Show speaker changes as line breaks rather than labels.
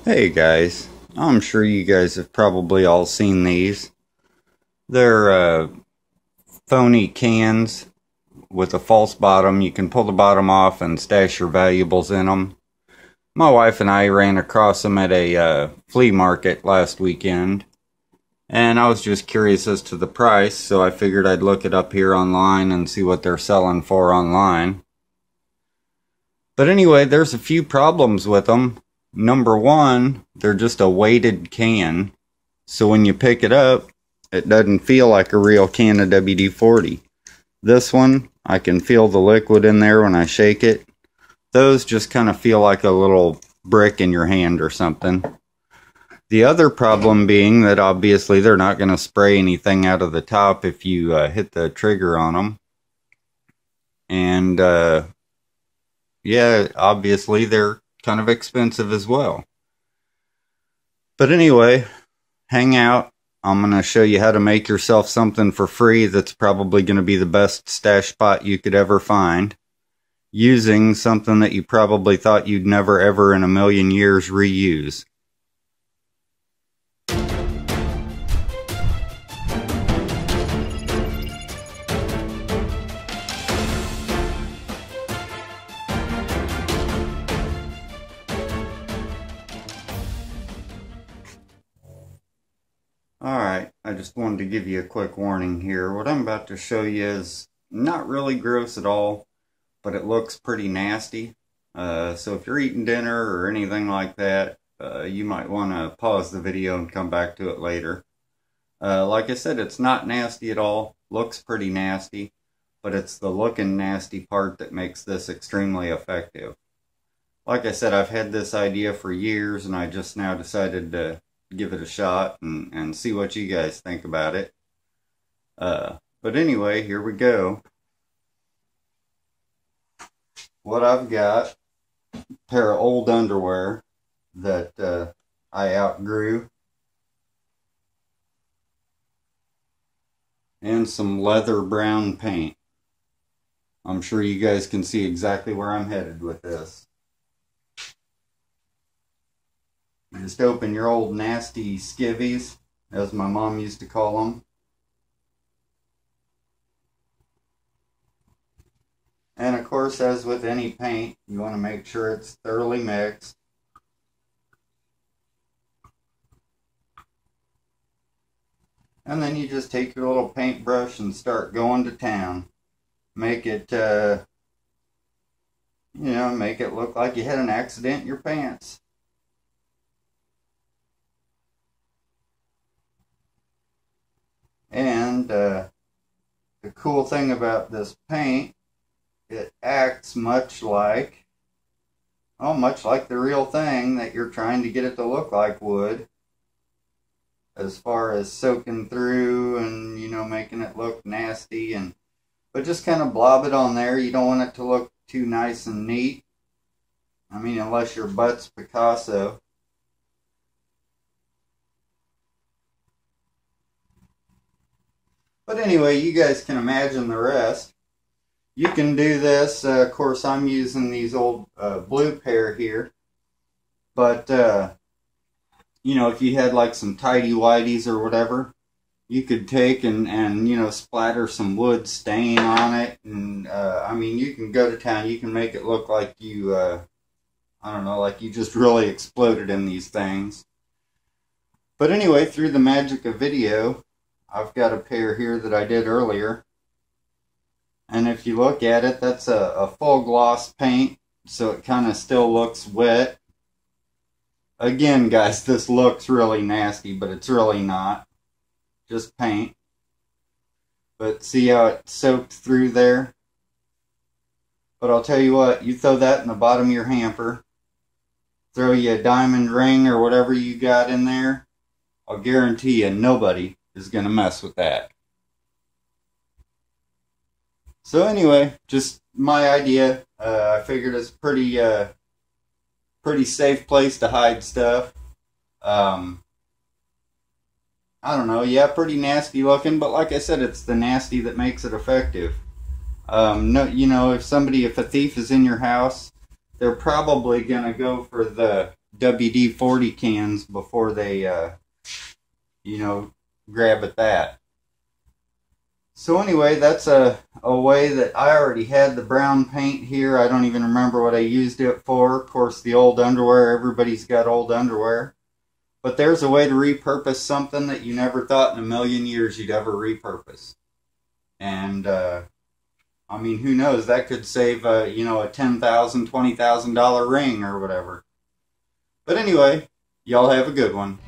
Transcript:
Hey guys, I'm sure you guys have probably all seen these. They're phony cans with a false bottom. You can pull the bottom off and stash your valuables in them. My wife and I ran across them at a flea market last weekend, and I was just curious as to the price, so I figured I'd look it up here online and see what they're selling for online. But anyway, there's a few problems with them. Number one, they're just a weighted can. So when you pick it up, it doesn't feel like a real can of WD-40. This one, I can feel the liquid in there when I shake it. Those just kind of feel like a little brick in your hand or something. The other problem being that obviously they're not going to spray anything out of the top if you hit the trigger on them. And yeah, obviously they're kind of expensive as well. But anyway, hang out. I'm going to show you how to make yourself something for free that's probably going to be the best stash spot you could ever find, using something that you probably thought you'd never ever in a million years reuse. Alright, I just wanted to give you a quick warning here. What I'm about to show you is not really gross at all, but it looks pretty nasty. So if you're eating dinner or anything like that, you might want to pause the video and come back to it later. Like I said, it's not nasty at all. Looks pretty nasty, but it's the looking nasty part that makes this extremely effective. Like I said, I've had this idea for years, and I just now decided to give it a shot and see what you guys think about it. But anyway, here we go. What I've got, a pair of old underwear that I outgrew, and some leather brown paint. I'm sure you guys can see exactly where I'm headed with this. You just open your old nasty skivvies, as my mom used to call them. And of course, as with any paint, you want to make sure it's thoroughly mixed. And then you just take your little paintbrush and start going to town. Make it, make it look like you had an accident in your pants. And the cool thing about this paint, it acts much like the real thing that you're trying to get it to look like would, as far as soaking through and, making it look nasty. But just kind of blob it on there. You don't want it to look too nice and neat. I mean, unless your butt's Picasso. But anyway, you guys can imagine the rest. You can do this. Of course, I'm using these old blue pair here. But, if you had like some tighty-whities or whatever, you could take and splatter some wood stain on it. And, I mean, you can go to town. You can make it look like you, I don't know, like you just really exploded in these things. But anyway, through the magic of video, I've got a pair here that I did earlier. And if you look at it, that's a full gloss paint, so it kind of still looks wet. Again, guys, this looks really nasty, but it's really not. Just paint. But see how it soaked through there? But I'll tell you what, you throw that in the bottom of your hamper, throw you a diamond ring or whatever you got in there, I'll guarantee you nobody is going to mess with that. So anyway, just my idea. I figured it's pretty safe place to hide stuff. I don't know, yeah, pretty nasty looking, but like I said, it's the nasty that makes it effective. No, if a thief is in your house, they're probably gonna go for the WD-40 cans before they, you know, grab at that. So anyway, that's a way that I already had the brown paint here. I don't even remember what I used it for. Of course, the old underwear, everybody's got old underwear. But there's a way to repurpose something that you never thought in a million years you'd ever repurpose. And, I mean, who knows? That could save, you know, a $10,000, $20,000 ring or whatever. But anyway, y'all have a good one.